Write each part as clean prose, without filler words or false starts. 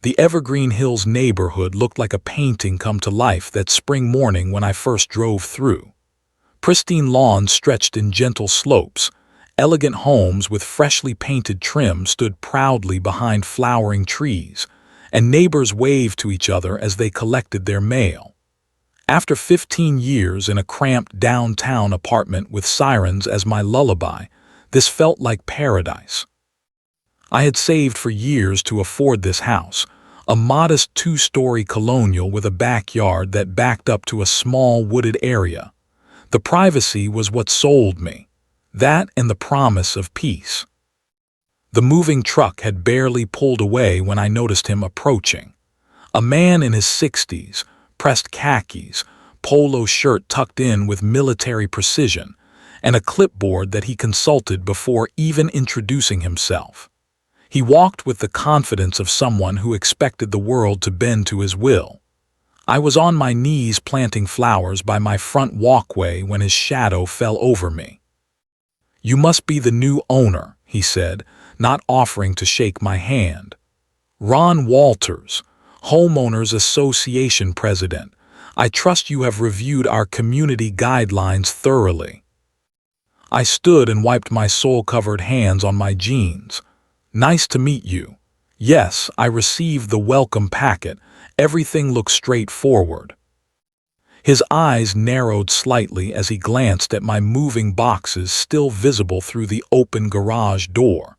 The Evergreen Hills neighborhood looked like a painting come to life that spring morning when I first drove through. Pristine lawns stretched in gentle slopes. Elegant homes with freshly painted trim stood proudly behind flowering trees, and neighbors waved to each other as they collected their mail. After 15 years in a cramped downtown apartment with sirens as my lullaby, this felt like paradise. I had saved for years to afford this house, a modest two-story colonial with a backyard that backed up to a small wooded area. The privacy was what sold me, that and the promise of peace. The moving truck had barely pulled away when I noticed him approaching. A man in his 60s, pressed khakis, polo shirt tucked in with military precision, and a clipboard that he consulted before even introducing himself. He walked with the confidence of someone who expected the world to bend to his will. I was on my knees planting flowers by my front walkway when his shadow fell over me. "You must be the new owner," he said, not offering to shake my hand. "Ron Walters, Homeowners Association President. I trust you have reviewed our community guidelines thoroughly." I stood and wiped my soil-covered hands on my jeans. "Nice to meet you. Yes, I received the welcome packet. Everything looks straightforward." His eyes narrowed slightly as he glanced at my moving boxes still visible through the open garage door.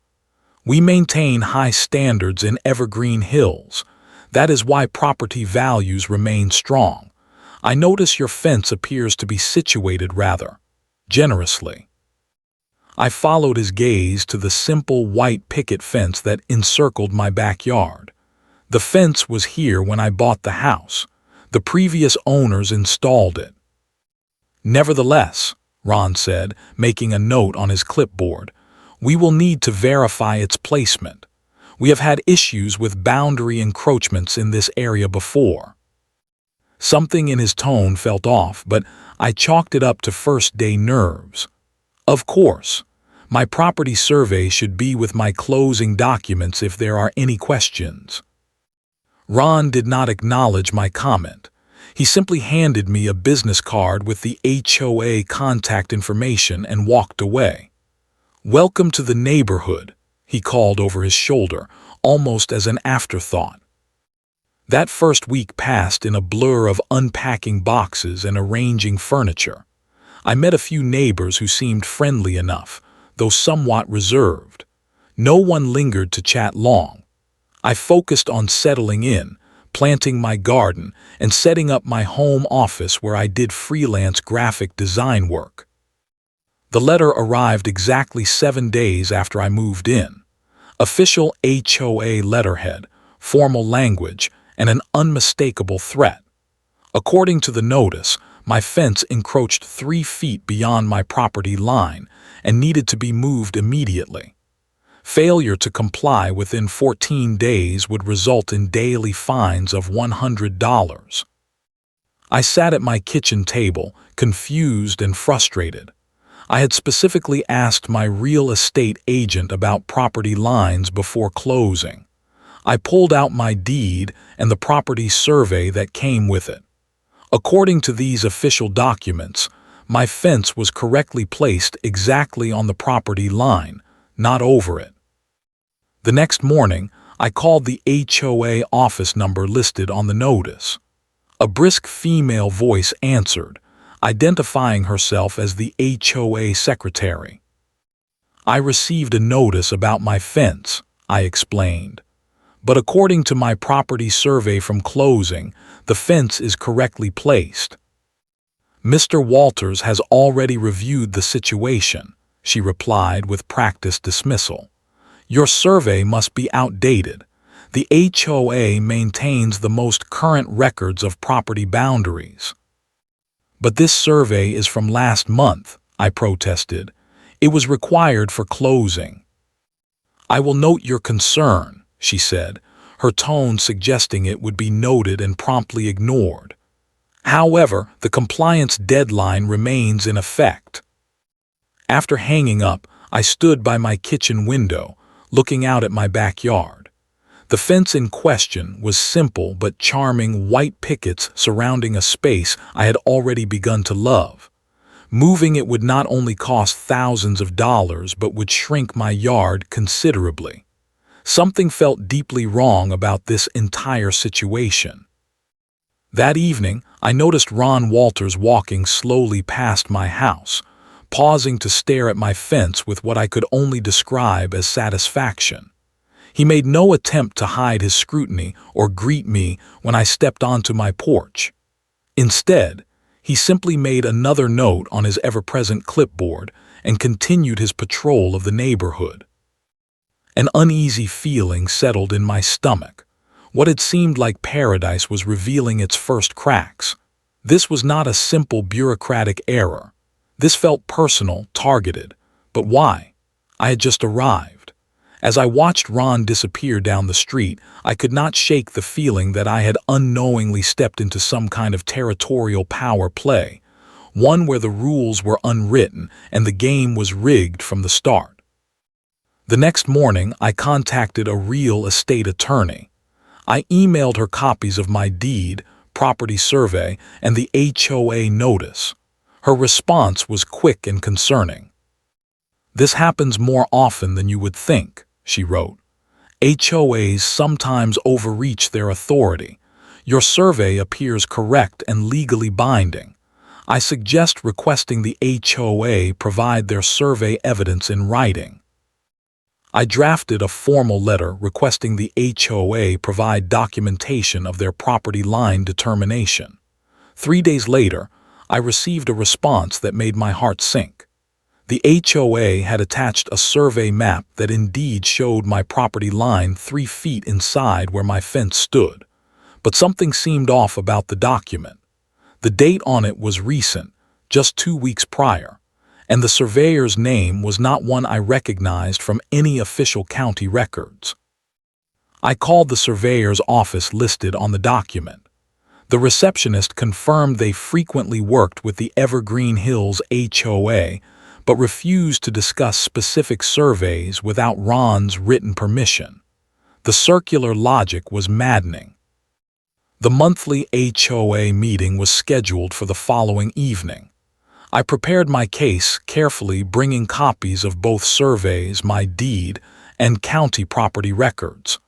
"We maintain high standards in Evergreen Hills. That is why property values remain strong. I notice your fence appears to be situated rather generously." I followed his gaze to the simple white picket fence that encircled my backyard. The fence was here when I bought the house. The previous owners installed it. "Nevertheless," Ron said, making a note on his clipboard, "we will need to verify its placement. We have had issues with boundary encroachments in this area before." Something in his tone felt off, but I chalked it up to first-day nerves. "Of course. My property survey should be with my closing documents if there are any questions." Ron did not acknowledge my comment. He simply handed me a business card with the HOA contact information and walked away. "Welcome to the neighborhood," he called over his shoulder, almost as an afterthought. That first week passed in a blur of unpacking boxes and arranging furniture. I met a few neighbors who seemed friendly enough, though somewhat reserved. No one lingered to chat long. I focused on settling in, planting my garden, and setting up my home office where I did freelance graphic design work. The letter arrived exactly 7 days after I moved in. Official HOA letterhead, formal language, and an unmistakable threat. According to the notice, my fence encroached 3 feet beyond my property line and needed to be moved immediately. Failure to comply within 14 days would result in daily fines of $100. I sat at my kitchen table, confused and frustrated. I had specifically asked my real estate agent about property lines before closing. I pulled out my deed and the property survey that came with it. According to these official documents, my fence was correctly placed exactly on the property line, not over it. The next morning, I called the HOA office number listed on the notice. A brisk female voice answered, identifying herself as the HOA secretary. "I received a notice about my fence," I explained. "But according to my property survey from closing, the fence is correctly placed." "Mr. Walters has already reviewed the situation," she replied with practiced dismissal. "Your survey must be outdated. The HOA maintains the most current records of property boundaries." "But this survey is from last month," I protested. "It was required for closing." "I will note your concern," she said, her tone suggesting it would be noted and promptly ignored. "However, the compliance deadline remains in effect." After hanging up, I stood by my kitchen window, looking out at my backyard. The fence in question was simple but charming white pickets surrounding a space I had already begun to love. Moving it would not only cost thousands of dollars but would shrink my yard considerably. Something felt deeply wrong about this entire situation. That evening, I noticed Ron Walters walking slowly past my house, pausing to stare at my fence with what I could only describe as satisfaction. He made no attempt to hide his scrutiny or greet me when I stepped onto my porch. Instead, he simply made another note on his ever-present clipboard and continued his patrol of the neighborhood. An uneasy feeling settled in my stomach. What had seemed like paradise was revealing its first cracks. This was not a simple bureaucratic error. This felt personal, targeted. But why? I had just arrived. As I watched Ron disappear down the street, I could not shake the feeling that I had unknowingly stepped into some kind of territorial power play, one where the rules were unwritten and the game was rigged from the start. The next morning, I contacted a real estate attorney. I emailed her copies of my deed, property survey, and the HOA notice. Her response was quick and concerning. "This happens more often than you would think," she wrote. "HOAs sometimes overreach their authority. Your survey appears correct and legally binding. I suggest requesting the HOA provide their survey evidence in writing." I drafted a formal letter requesting the HOA provide documentation of their property line determination. 3 days later, I received a response that made my heart sink. The HOA had attached a survey map that indeed showed my property line 3 feet inside where my fence stood. But something seemed off about the document. The date on it was recent, just 2 weeks prior, and the surveyor's name was not one I recognized from any official county records. I called the surveyor's office listed on the document. The receptionist confirmed they frequently worked with the Evergreen Hills HOA, but refused to discuss specific surveys without Ron's written permission. The circular logic was maddening. The monthly HOA meeting was scheduled for the following evening. I prepared my case carefully, bringing copies of both surveys, my deed, and county property records.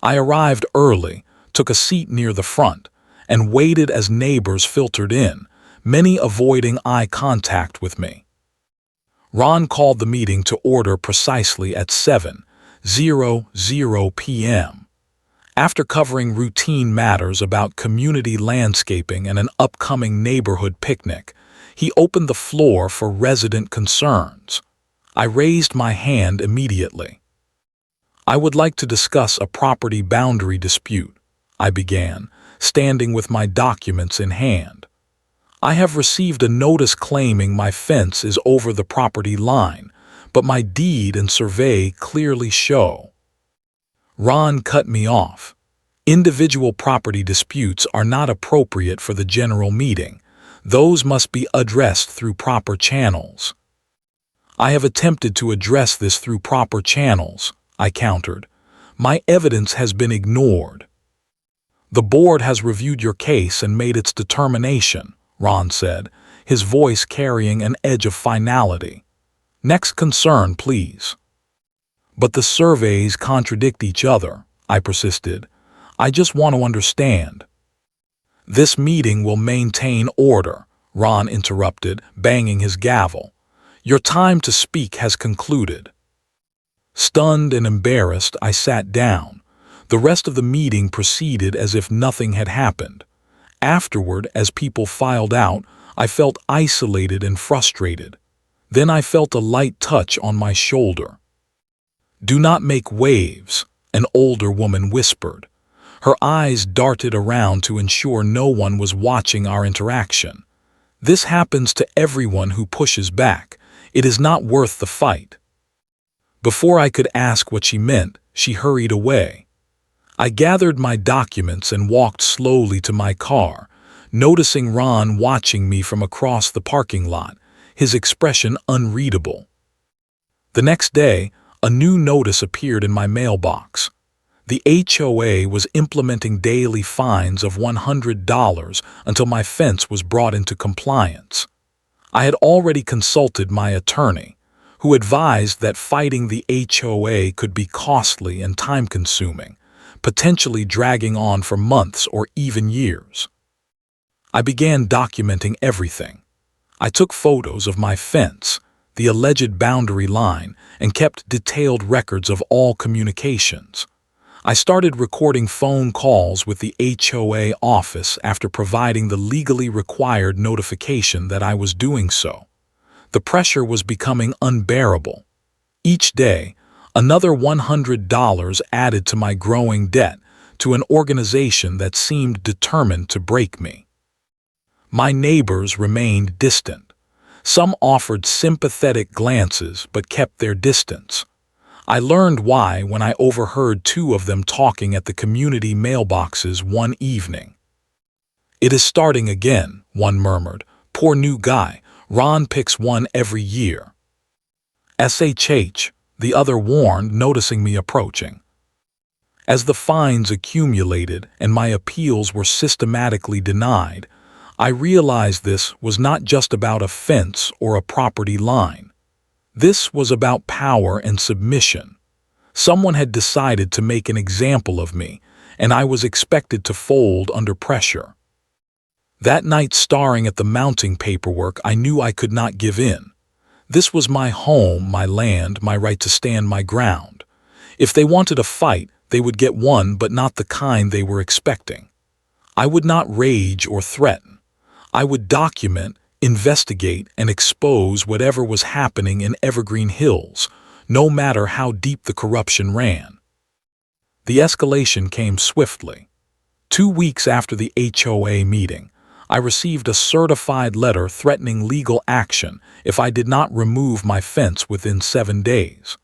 I arrived early, took a seat near the front, and waited as neighbors filtered in, many avoiding eye contact with me. Ron called the meeting to order precisely at 7:00 p.m. After covering routine matters about community landscaping and an upcoming neighborhood picnic, he opened the floor for resident concerns. I raised my hand immediately. "I would like to discuss a property boundary dispute," I began, standing with my documents in hand. "I have received a notice claiming my fence is over the property line, but my deed and survey clearly show." Ron cut me off. "Individual property disputes are not appropriate for the general meeting. Those must be addressed through proper channels." "I have attempted to address this through proper channels," I countered. "My evidence has been ignored." "The board has reviewed your case and made its determination," Ron said, his voice carrying an edge of finality. "Next concern, please." "But the surveys contradict each other," I persisted. "I just want to understand." "This meeting will maintain order," Ron interrupted, banging his gavel. "Your time to speak has concluded." Stunned and embarrassed, I sat down. The rest of the meeting proceeded as if nothing had happened. Afterward, as people filed out, I felt isolated and frustrated. Then I felt a light touch on my shoulder. "Do not make waves," an older woman whispered. Her eyes darted around to ensure no one was watching our interaction. "This happens to everyone who pushes back. It is not worth the fight." Before I could ask what she meant, she hurried away. I gathered my documents and walked slowly to my car, noticing Ron watching me from across the parking lot, his expression unreadable. The next day, a new notice appeared in my mailbox. The HOA was implementing daily fines of $100 until my fence was brought into compliance. I had already consulted my attorney, who advised that fighting the HOA could be costly and time-consuming, potentially dragging on for months or even years. I began documenting everything. I took photos of my fence, the alleged boundary line, and kept detailed records of all communications. I started recording phone calls with the HOA office after providing the legally required notification that I was doing so. The pressure was becoming unbearable. Each day, another $100 added to my growing debt to an organization that seemed determined to break me. My neighbors remained distant. Some offered sympathetic glances but kept their distance. I learned why when I overheard two of them talking at the community mailboxes one evening. "It is starting again," one murmured. "Poor new guy. Ron picks one every year." "SHH," the other warned, noticing me approaching. As the fines accumulated and my appeals were systematically denied, I realized this was not just about a fence or a property line. This was about power and submission. Someone had decided to make an example of me, and I was expected to fold under pressure. That night, staring at the mounting paperwork, I knew I could not give in. This was my home, my land, my right to stand my ground. If they wanted a fight, they would get one, but not the kind they were expecting. I would not rage or threaten. I would document, investigate, and expose whatever was happening in Evergreen Hills, no matter how deep the corruption ran. The escalation came swiftly. 2 weeks after the HOA meeting, I received a certified letter threatening legal action if I did not remove my fence within 7 days.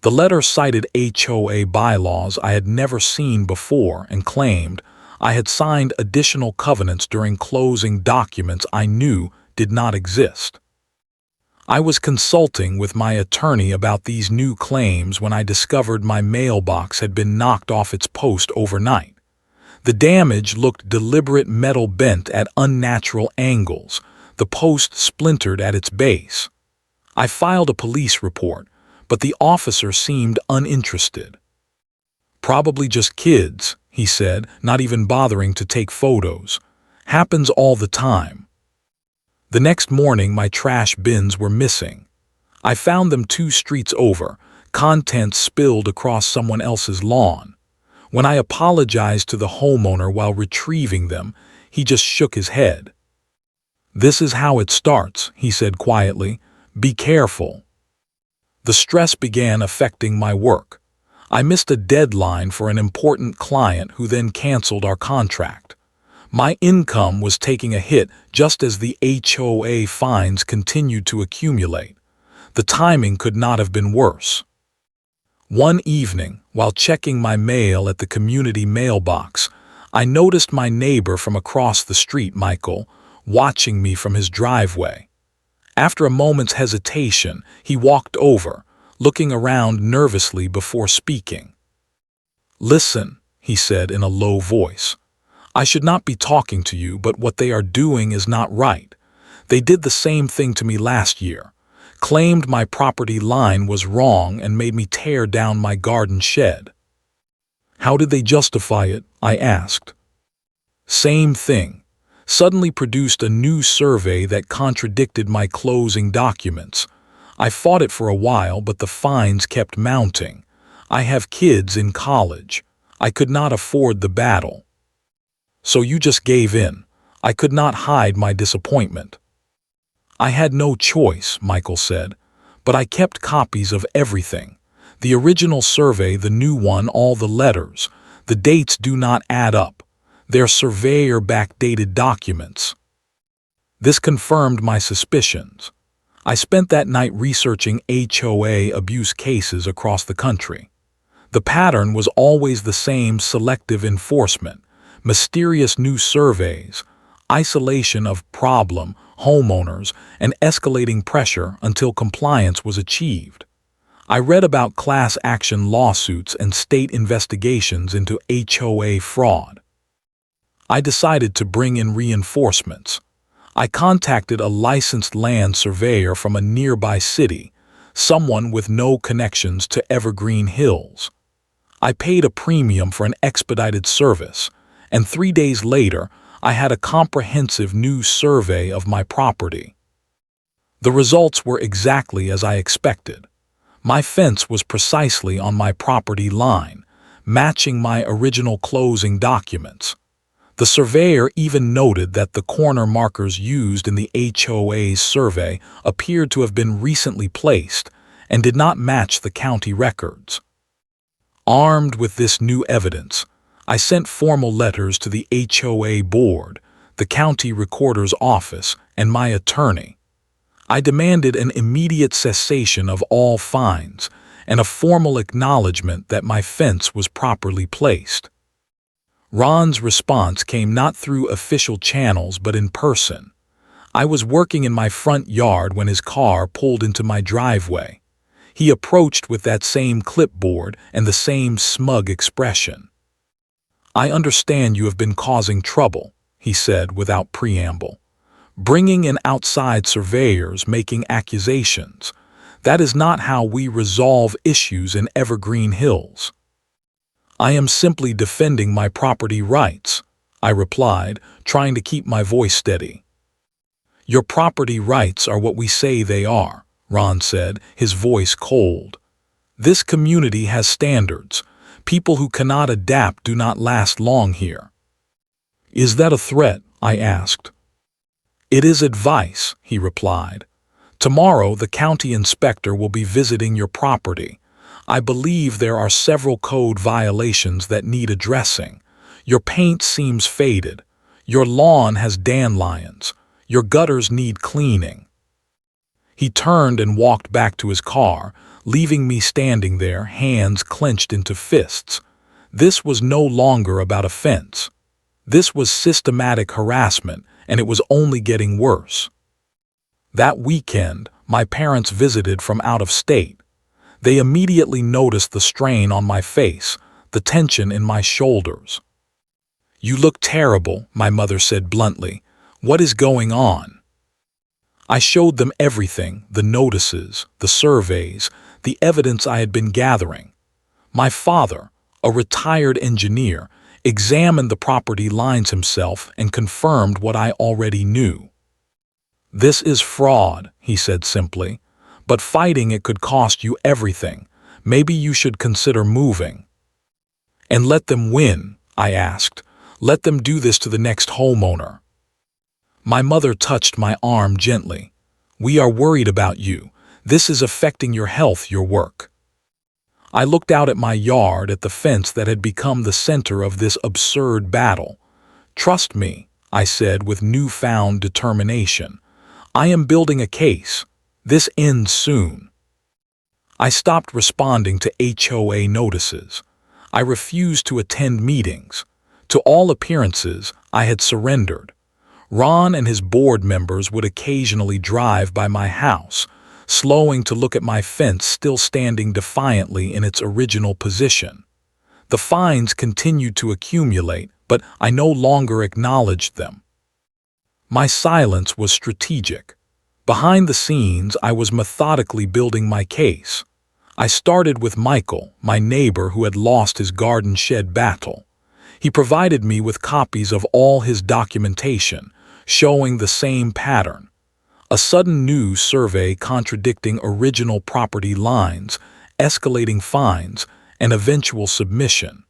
The letter cited HOA bylaws I had never seen before and claimed I had signed additional covenants during closing documents I knew did not exist. I was consulting with my attorney about these new claims when I discovered my mailbox had been knocked off its post overnight. The damage looked deliberate, metal bent at unnatural angles, the post splintered at its base. I filed a police report, but the officer seemed uninterested. "Probably just kids," he said, not even bothering to take photos. "Happens all the time." The next morning, my trash bins were missing. I found them 2 streets over, contents spilled across someone else's lawn. When I apologized to the homeowner while retrieving them, he just shook his head. "This is how it starts," he said quietly. "Be careful." The stress began affecting my work. I missed a deadline for an important client who then canceled our contract. My income was taking a hit just as the HOA fines continued to accumulate. The timing could not have been worse. One evening, while checking my mail at the community mailbox, I noticed my neighbor from across the street, Michael, watching me from his driveway. After a moment's hesitation, he walked over, looking around nervously before speaking. "Listen," he said in a low voice. "I should not be talking to you, but what they are doing is not right. They did the same thing to me last year, claimed my property line was wrong and made me tear down my garden shed." "How did they justify it?" I asked. "Same thing. Suddenly produced a new survey that contradicted my closing documents. I fought it for a while, but the fines kept mounting. I have kids in college. I could not afford the battle." "So you just gave in." I could not hide my disappointment. "I had no choice," Michael said, "but I kept copies of everything. The original survey, the new one, all the letters. The dates do not add up. They're surveyor backdated documents." This confirmed my suspicions. I spent that night researching HOA abuse cases across the country. The pattern was always the same: selective enforcement, mysterious new surveys, isolation of problem homeowners, and escalating pressure until compliance was achieved. I read about class action lawsuits and state investigations into HOA fraud. I decided to bring in reinforcements. I contacted a licensed land surveyor from a nearby city, someone with no connections to Evergreen Hills. I paid a premium for an expedited service, and 3 days later, I had a comprehensive new survey of my property. The results were exactly as I expected. My fence was precisely on my property line, matching my original closing documents. The surveyor even noted that the corner markers used in the HOA's survey appeared to have been recently placed and did not match the county records. Armed with this new evidence, I sent formal letters to the HOA board, the county recorder's office, and my attorney. I demanded an immediate cessation of all fines and a formal acknowledgement that my fence was properly placed. Ron's response came not through official channels but in person. I was working in my front yard when his car pulled into my driveway. He approached with that same clipboard and the same smug expression. "I understand you have been causing trouble," he said without preamble. "Bringing in outside surveyors making accusations. That is not how we resolve issues in Evergreen Hills." "I am simply defending my property rights," I replied, trying to keep my voice steady. "Your property rights are what we say they are," Ron said, his voice cold. "This community has standards. People who cannot adapt do not last long here." "Is that a threat?" I asked. "It is advice," he replied. "Tomorrow the county inspector will be visiting your property. I believe there are several code violations that need addressing. Your paint seems faded. Your lawn has dandelions. Your gutters need cleaning." He turned and walked back to his car, leaving me standing there, hands clenched into fists. This was no longer about a fence. This was systematic harassment, and it was only getting worse. That weekend, my parents visited from out of state. They immediately noticed the strain on my face, the tension in my shoulders. "You look terrible," my mother said bluntly. "What is going on?" I showed them everything, the notices, the surveys, the evidence I had been gathering. My father, a retired engineer, examined the property lines himself and confirmed what I already knew. "This is fraud," he said simply, "but fighting it could cost you everything. Maybe you should consider moving." "And let them win," I asked. "Let them do this to the next homeowner." My mother touched my arm gently. "We are worried about you. This is affecting your health, your work." I looked out at my yard, at the fence that had become the center of this absurd battle. "Trust me," I said with newfound determination. "I am building a case. This ends soon." I stopped responding to HOA notices. I refused to attend meetings. To all appearances, I had surrendered. Ron and his board members would occasionally drive by my house, slowing to look at my fence still standing defiantly in its original position. The fines continued to accumulate, but I no longer acknowledged them. My silence was strategic. Behind the scenes, I was methodically building my case. I started with Michael, my neighbor who had lost his garden shed battle. He provided me with copies of all his documentation, showing the same pattern. A sudden new survey contradicting original property lines, escalating fines, and eventual submission.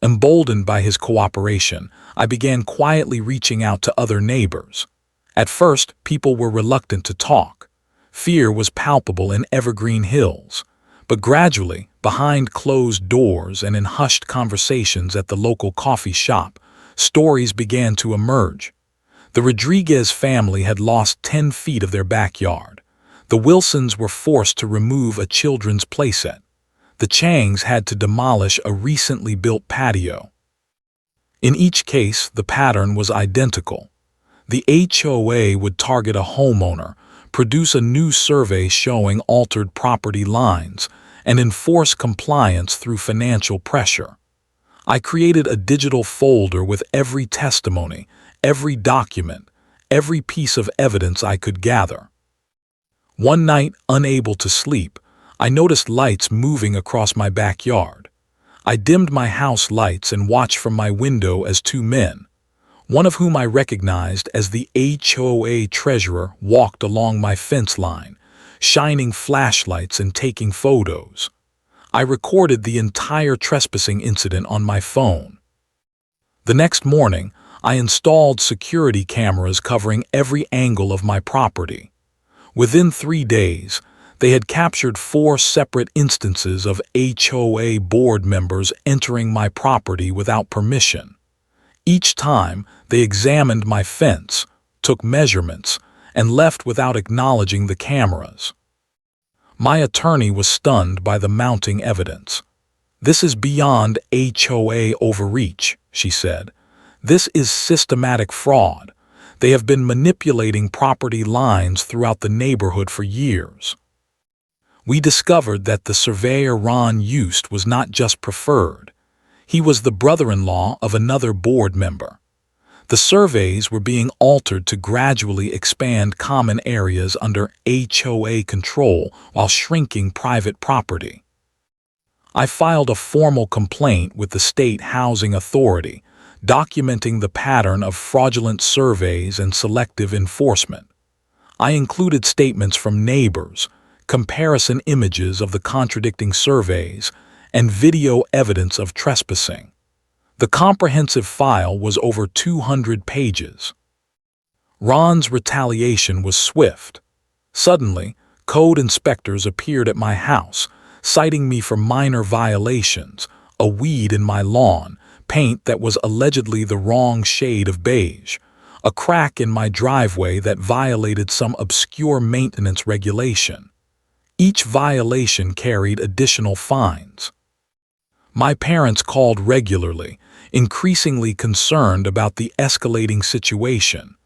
Emboldened by his cooperation, I began quietly reaching out to other neighbors. At first, people were reluctant to talk. Fear was palpable in Evergreen Hills. But gradually, behind closed doors and in hushed conversations at the local coffee shop, stories began to emerge. The Rodriguez family had lost 10 feet of their backyard. The Wilsons were forced to remove a children's playset. The Changs had to demolish a recently built patio. In each case, the pattern was identical. The HOA would target a homeowner, produce a new survey showing altered property lines, and enforce compliance through financial pressure. I created a digital folder with every testimony, every document, every piece of evidence I could gather. One night, unable to sleep, I noticed lights moving across my backyard. I dimmed my house lights and watched from my window as two men, one of whom I recognized as the HOA treasurer, walked along my fence line, shining flashlights and taking photos. I recorded the entire trespassing incident on my phone. The next morning, I installed security cameras covering every angle of my property. Within 3 days, they had captured 4 separate instances of HOA board members entering my property without permission. Each time, they examined my fence, took measurements, and left without acknowledging the cameras. My attorney was stunned by the mounting evidence. "This is beyond HOA overreach," she said. "This is systematic fraud. They have been manipulating property lines throughout the neighborhood for years." We discovered that the surveyor Ron Eust was not just preferred. He was the brother-in-law of another board member. The surveys were being altered to gradually expand common areas under HOA control while shrinking private property. I filed a formal complaint with the State Housing Authority, documenting the pattern of fraudulent surveys and selective enforcement. I included statements from neighbors, comparison images of the contradicting surveys, and video evidence of trespassing. The comprehensive file was over 200 pages. Ron's retaliation was swift. Suddenly, code inspectors appeared at my house, citing me for minor violations, a weed in my lawn, paint that was allegedly the wrong shade of beige, a crack in my driveway that violated some obscure maintenance regulation. Each violation carried additional fines. My parents called regularly, increasingly concerned about the escalating situation.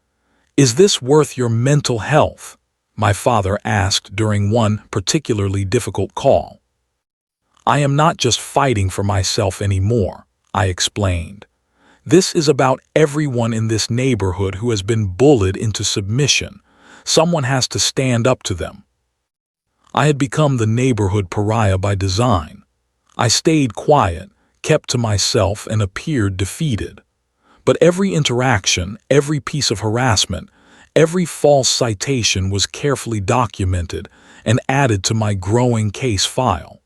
"Is this worth your mental health?" my father asked during one particularly difficult call. "I am not just fighting for myself anymore," I explained. "This is about everyone in this neighborhood who has been bullied into submission. Someone has to stand up to them." I had become the neighborhood pariah by design. I stayed quiet, kept to myself, and appeared defeated. But every interaction, every piece of harassment, every false citation was carefully documented and added to my growing case file.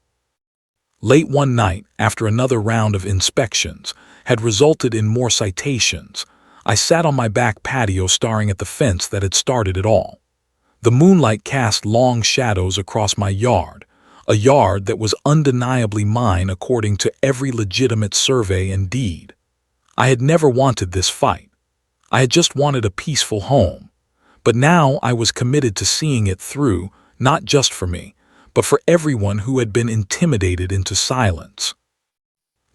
Late one night, after another round of inspections had resulted in more citations, I sat on my back patio staring at the fence that had started it all. The moonlight cast long shadows across my yard, a yard that was undeniably mine according to every legitimate survey and deed. I had never wanted this fight. I had just wanted a peaceful home. But now I was committed to seeing it through, not just for me, but for everyone who had been intimidated into silence.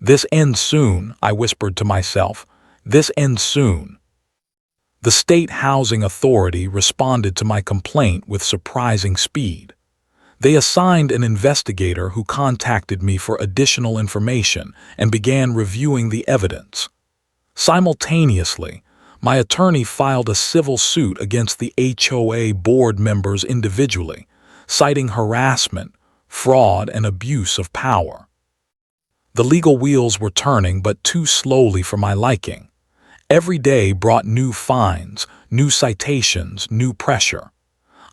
"This ends soon," I whispered to myself. "This ends soon." The State Housing Authority responded to my complaint with surprising speed. They assigned an investigator who contacted me for additional information and began reviewing the evidence. Simultaneously, my attorney filed a civil suit against the HOA board members individually, citing harassment, fraud, and abuse of power. The legal wheels were turning, but too slowly for my liking. Every day brought new fines, new citations, new pressure.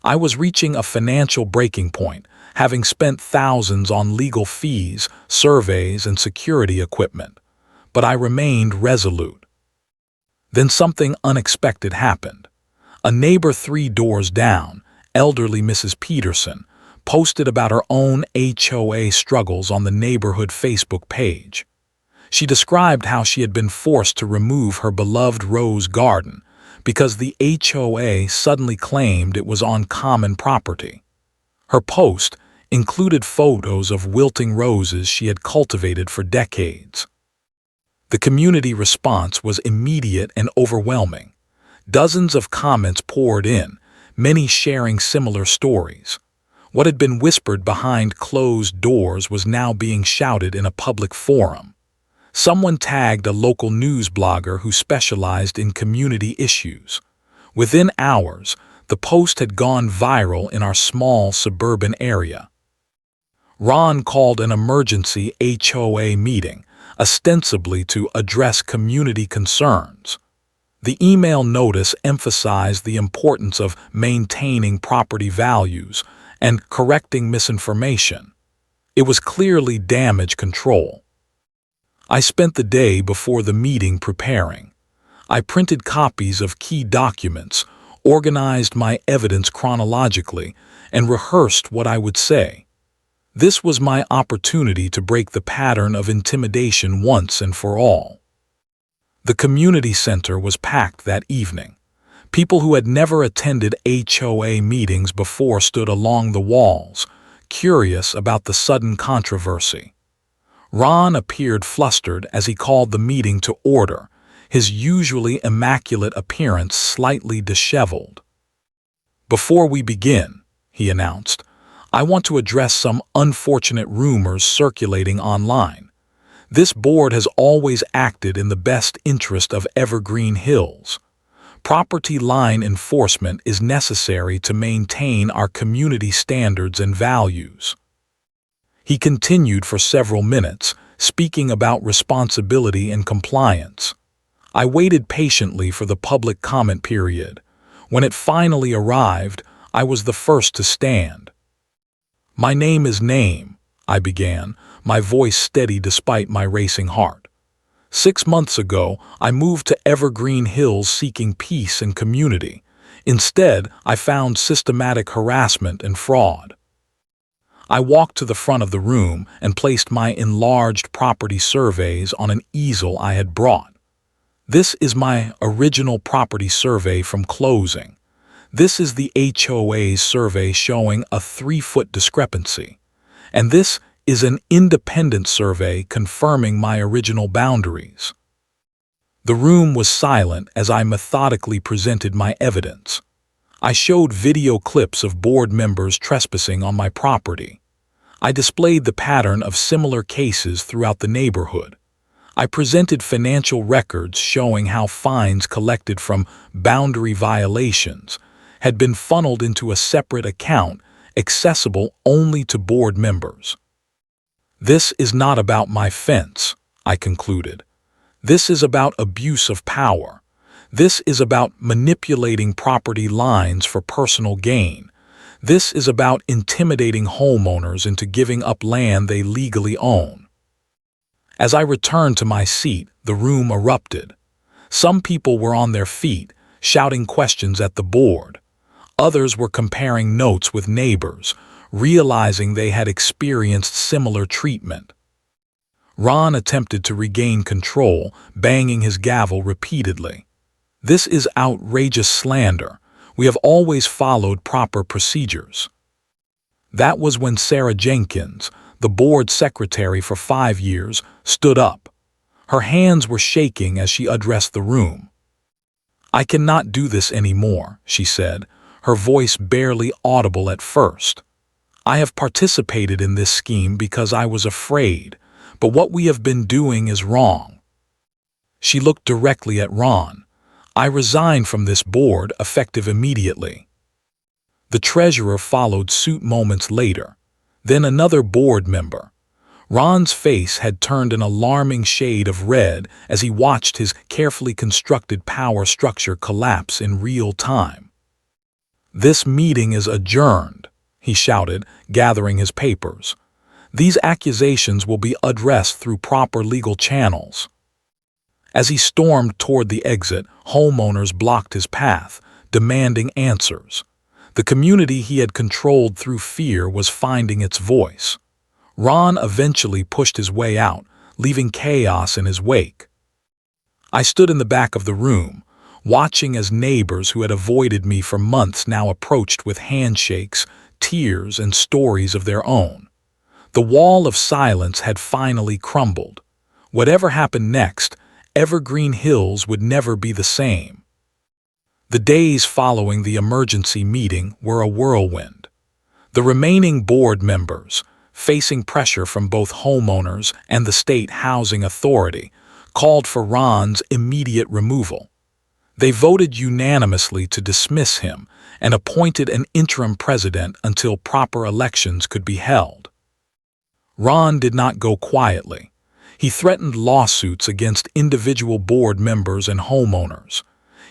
I was reaching a financial breaking point, having spent thousands on legal fees, surveys, and security equipment. But I remained resolute. Then something unexpected happened. A neighbor 3 doors down, elderly Mrs. Peterson, posted about her own HOA struggles on the neighborhood Facebook page. She described how she had been forced to remove her beloved rose garden because the HOA suddenly claimed it was on common property. Her post included photos of wilting roses she had cultivated for decades. The community response was immediate and overwhelming. Dozens of comments poured in, many sharing similar stories. What had been whispered behind closed doors was now being shouted in a public forum. Someone tagged a local news blogger who specialized in community issues. Within hours, the post had gone viral in our small suburban area. Ron called an emergency HOA meeting, ostensibly to address community concerns. The email notice emphasized the importance of maintaining property values and correcting misinformation. It was clearly damage control. I spent the day before the meeting preparing. I printed copies of key documents, organized my evidence chronologically, and rehearsed what I would say. This was my opportunity to break the pattern of intimidation once and for all. The community center was packed that evening. People who had never attended HOA meetings before stood along the walls, curious about the sudden controversy. Ron appeared flustered as he called the meeting to order, his usually immaculate appearance slightly disheveled. "Before we begin," he announced, "I want to address some unfortunate rumors circulating online. This board has always acted in the best interest of Evergreen Hills. Property line enforcement is necessary to maintain our community standards and values." He continued for several minutes, speaking about responsibility and compliance. I waited patiently for the public comment period. When it finally arrived, I was the first to stand. "My name is Name," I began, my voice steady despite my racing heart. "6 months ago, I moved to Evergreen Hills seeking peace and community. Instead, I found systematic harassment and fraud." I walked to the front of the room and placed my enlarged property surveys on an easel I had brought. "This is my original property survey from closing. This is the HOA's survey showing a 3-foot discrepancy. And this is an independent survey confirming my original boundaries." The room was silent as I methodically presented my evidence. I showed video clips of board members trespassing on my property. I displayed the pattern of similar cases throughout the neighborhood. I presented financial records showing how fines collected from boundary violations had been funneled into a separate account accessible only to board members. "This is not about my fence," I concluded. "This is about abuse of power. This is about manipulating property lines for personal gain. This is about intimidating homeowners into giving up land they legally own." As I returned to my seat, the room erupted. Some people were on their feet, shouting questions at the board. Others were comparing notes with neighbors, realizing they had experienced similar treatment. Ron attempted to regain control, banging his gavel repeatedly. "This is outrageous slander. We have always followed proper procedures." That was when Sarah Jenkins, the board secretary for 5 years, stood up. Her hands were shaking as she addressed the room. "I cannot do this anymore," she said, her voice barely audible at first. "I have participated in this scheme because I was afraid, but what we have been doing is wrong." She looked directly at Ron. "I resign from this board effective immediately." The treasurer followed suit moments later. Then another board member. Ron's face had turned an alarming shade of red as he watched his carefully constructed power structure collapse in real time. "This meeting is adjourned," he shouted, gathering his papers. "These accusations will be addressed through proper legal channels." As he stormed toward the exit, homeowners blocked his path, demanding answers. The community he had controlled through fear was finding its voice. Ron eventually pushed his way out, leaving chaos in his wake. I stood in the back of the room, watching as neighbors who had avoided me for months now approached with handshakes, tears, and stories of their own. The wall of silence had finally crumbled. Whatever happened next, Evergreen Hills would never be the same. The days following the emergency meeting were a whirlwind. The remaining board members, facing pressure from both homeowners and the state housing authority, called for Ron's immediate removal. They voted unanimously to dismiss him and appointed an interim president until proper elections could be held. Ron did not go quietly. He threatened lawsuits against individual board members and homeowners.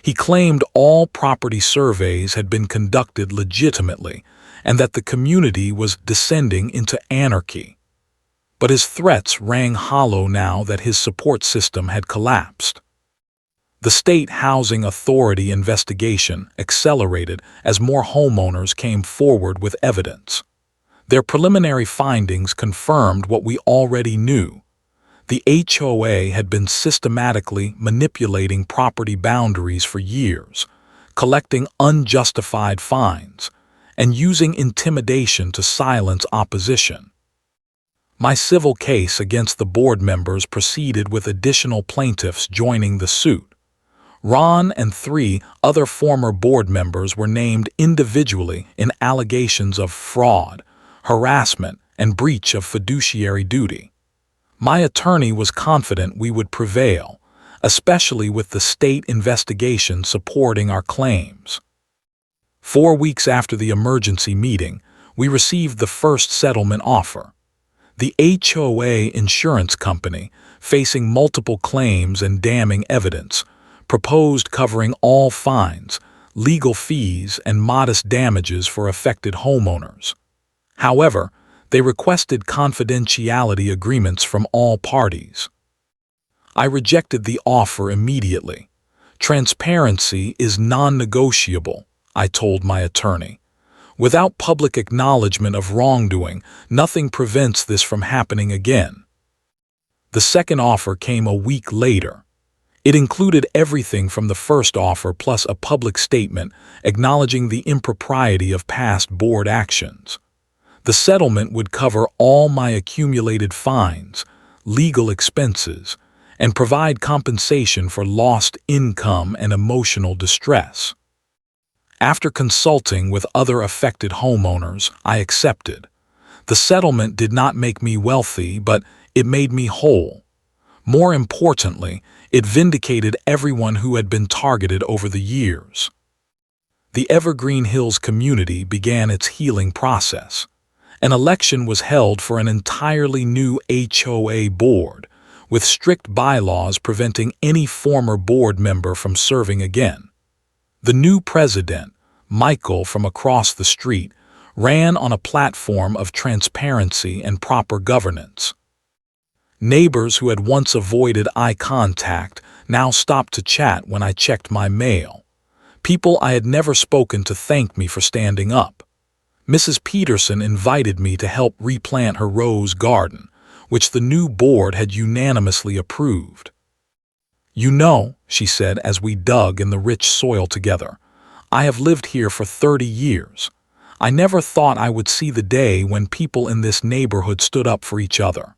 He claimed all property surveys had been conducted legitimately and that the community was descending into anarchy. But his threats rang hollow now that his support system had collapsed. The State Housing Authority investigation accelerated as more homeowners came forward with evidence. Their preliminary findings confirmed what we already knew. The HOA had been systematically manipulating property boundaries for years, collecting unjustified fines, and using intimidation to silence opposition. My civil case against the board members proceeded with additional plaintiffs joining the suit. Ron and 3 other former board members were named individually in allegations of fraud, harassment, and breach of fiduciary duty. My attorney was confident we would prevail, especially with the state investigation supporting our claims. 4 weeks after the emergency meeting, we received the first settlement offer. The HOA insurance company, facing multiple claims and damning evidence, proposed covering all fines, legal fees, and modest damages for affected homeowners. However, they requested confidentiality agreements from all parties. I rejected the offer immediately. Transparency is non-negotiable, I told my attorney. Without public acknowledgement of wrongdoing, nothing prevents this from happening again. The second offer came a week later. It included everything from the first offer plus a public statement acknowledging the impropriety of past board actions. The settlement would cover all my accumulated fines, legal expenses, and provide compensation for lost income and emotional distress. After consulting with other affected homeowners, I accepted. The settlement did not make me wealthy, but it made me whole. More importantly, it vindicated everyone who had been targeted over the years. The Evergreen Hills community began its healing process. An election was held for an entirely new HOA board, with strict bylaws preventing any former board member from serving again. The new president, Michael from across the street, ran on a platform of transparency and proper governance. Neighbors who had once avoided eye contact now stopped to chat when I checked my mail. People I had never spoken to thanked me for standing up. Mrs. Peterson invited me to help replant her rose garden, which the new board had unanimously approved. "You know," she said as we dug in the rich soil together, "I have lived here for 30 years. I never thought I would see the day when people in this neighborhood stood up for each other."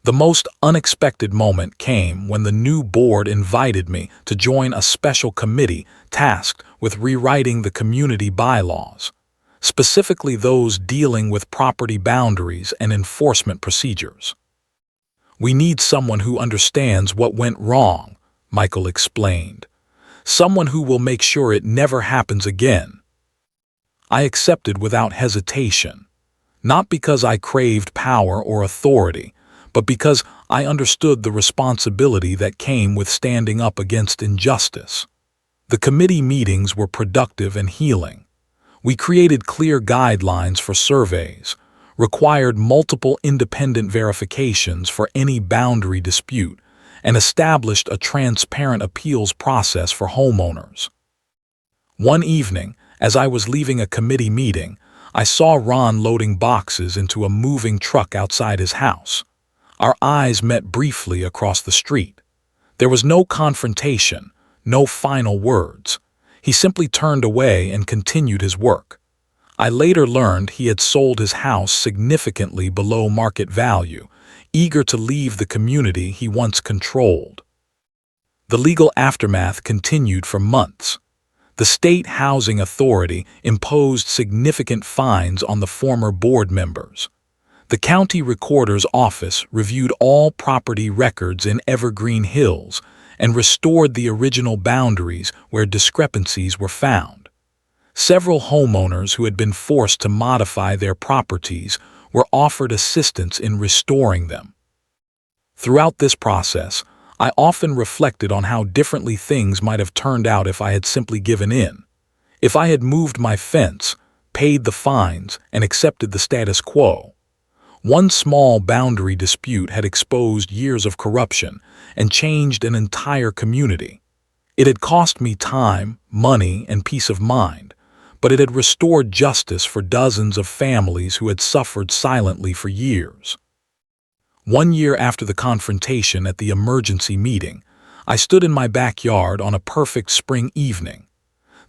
The most unexpected moment came when the new board invited me to join a special committee tasked with rewriting the community bylaws, specifically those dealing with property boundaries and enforcement procedures. "We need someone who understands what went wrong," Michael explained. "Someone who will make sure it never happens again." I accepted without hesitation, not because I craved power or authority, but because I understood the responsibility that came with standing up against injustice. The committee meetings were productive and healing. We created clear guidelines for surveys, required multiple independent verifications for any boundary dispute, and established a transparent appeals process for homeowners. One evening, as I was leaving a committee meeting, I saw Ron loading boxes into a moving truck outside his house. Our eyes met briefly across the street. There was no confrontation, no final words. He simply turned away and continued his work. I later learned he had sold his house significantly below market value, eager to leave the community he once controlled. The legal aftermath continued for months. The state housing authority imposed significant fines on the former board members. The county recorder's office reviewed all property records in Evergreen Hills and restored the original boundaries where discrepancies were found. Several homeowners who had been forced to modify their properties were offered assistance in restoring them. Throughout this process, I often reflected on how differently things might have turned out if I had simply given in. If I had moved my fence, paid the fines, and accepted the status quo. One small boundary dispute had exposed years of corruption and changed an entire community. It had cost me time, money, and peace of mind, but it had restored justice for dozens of families who had suffered silently for years. 1 year after the confrontation at the emergency meeting, I stood in my backyard on a perfect spring evening.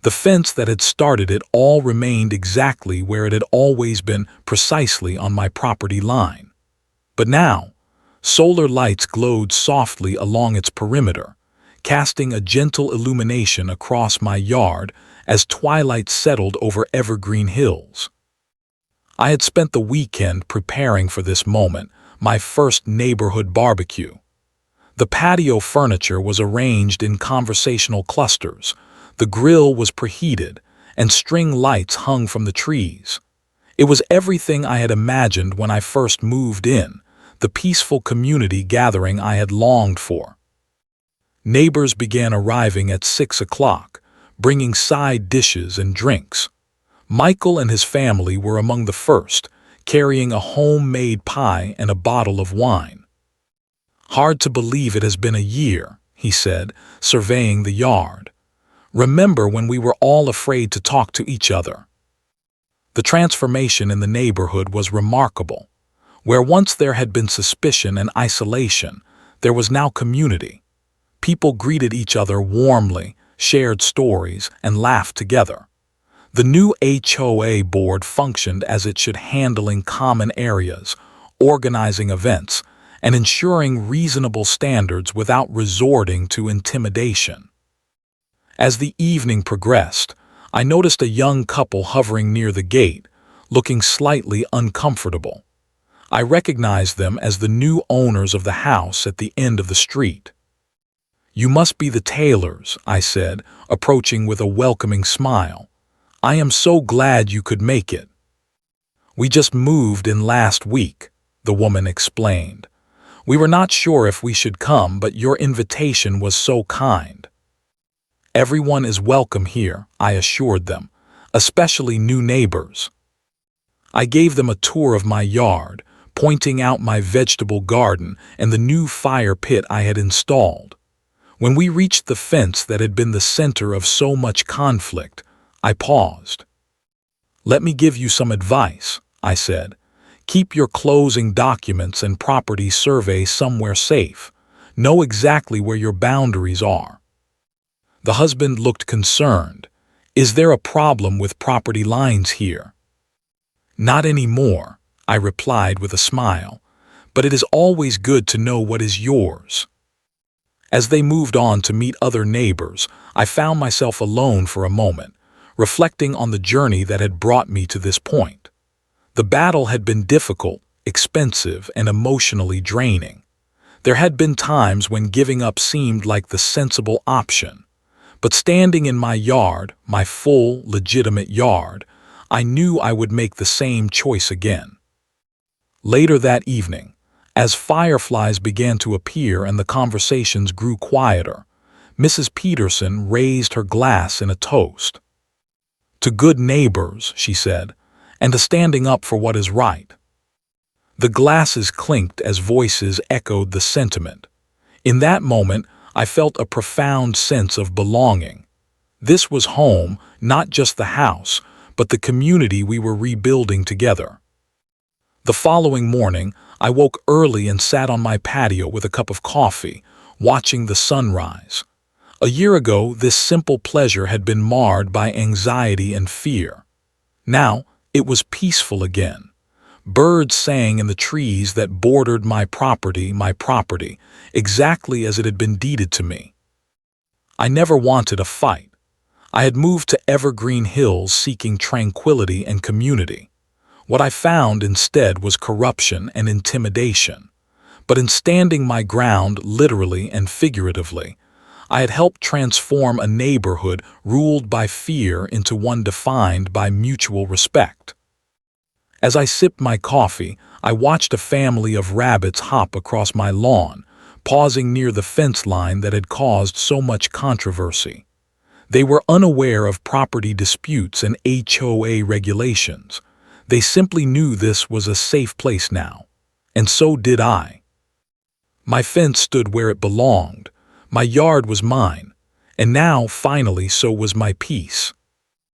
The fence that had started it all remained exactly where it had always been, precisely on my property line. But now, solar lights glowed softly along its perimeter, casting a gentle illumination across my yard as twilight settled over Evergreen Hills. I had spent the weekend preparing for this moment, my first neighborhood barbecue. The patio furniture was arranged in conversational clusters, the grill was preheated, and string lights hung from the trees. It was everything I had imagined when I first moved in, the peaceful community gathering I had longed for. Neighbors began arriving at 6 o'clock, bringing side dishes and drinks. Michael and his family were among the first, carrying a homemade pie and a bottle of wine. "Hard to believe it has been a year," he said, surveying the yard. "Remember when we were all afraid to talk to each other?" The transformation in the neighborhood was remarkable. Where once there had been suspicion and isolation, there was now community. People greeted each other warmly, shared stories, and laughed together. The new HOA board functioned as it should, handling common areas, organizing events, and ensuring reasonable standards without resorting to intimidation. As the evening progressed, I noticed a young couple hovering near the gate, looking slightly uncomfortable. I recognized them as the new owners of the house at the end of the street. "You must be the Taylors," I said, approaching with a welcoming smile. "I am so glad you could make it." "We just moved in last week," the woman explained. "We were not sure if we should come, but your invitation was so kind." "Everyone is welcome here," I assured them, "especially new neighbors." I gave them a tour of my yard, pointing out my vegetable garden and the new fire pit I had installed. When we reached the fence that had been the center of so much conflict, I paused. "Let me give you some advice," I said. "Keep your closing documents and property survey somewhere safe. Know exactly where your boundaries are." The husband looked concerned. "Is there a problem with property lines here?" "Not anymore," I replied with a smile, "but it is always good to know what is yours." As they moved on to meet other neighbors, I found myself alone for a moment, reflecting on the journey that had brought me to this point. The battle had been difficult, expensive, and emotionally draining. There had been times when giving up seemed like the sensible option. But standing in my yard, my full, legitimate yard, I knew I would make the same choice again. Later that evening, as fireflies began to appear and the conversations grew quieter, Mrs. Peterson raised her glass in a toast. "To good neighbors," she said, "and to standing up for what is right." The glasses clinked as voices echoed the sentiment. In that moment, I felt a profound sense of belonging. This was home, not just the house, but the community we were rebuilding together. The following morning, I woke early and sat on my patio with a cup of coffee, watching the sunrise. A year ago, this simple pleasure had been marred by anxiety and fear. Now, it was peaceful again. Birds sang in the trees that bordered my property, exactly as it had been deeded to me. I never wanted a fight. I had moved to Evergreen Hills seeking tranquility and community. What I found instead was corruption and intimidation. But in standing my ground literally and figuratively, I had helped transform a neighborhood ruled by fear into one defined by mutual respect. As I sipped my coffee, I watched a family of rabbits hop across my lawn, pausing near the fence line that had caused so much controversy. They were unaware of property disputes and HOA regulations. They simply knew this was a safe place now. And so did I. My fence stood where it belonged. My yard was mine. And now, finally, so was my peace.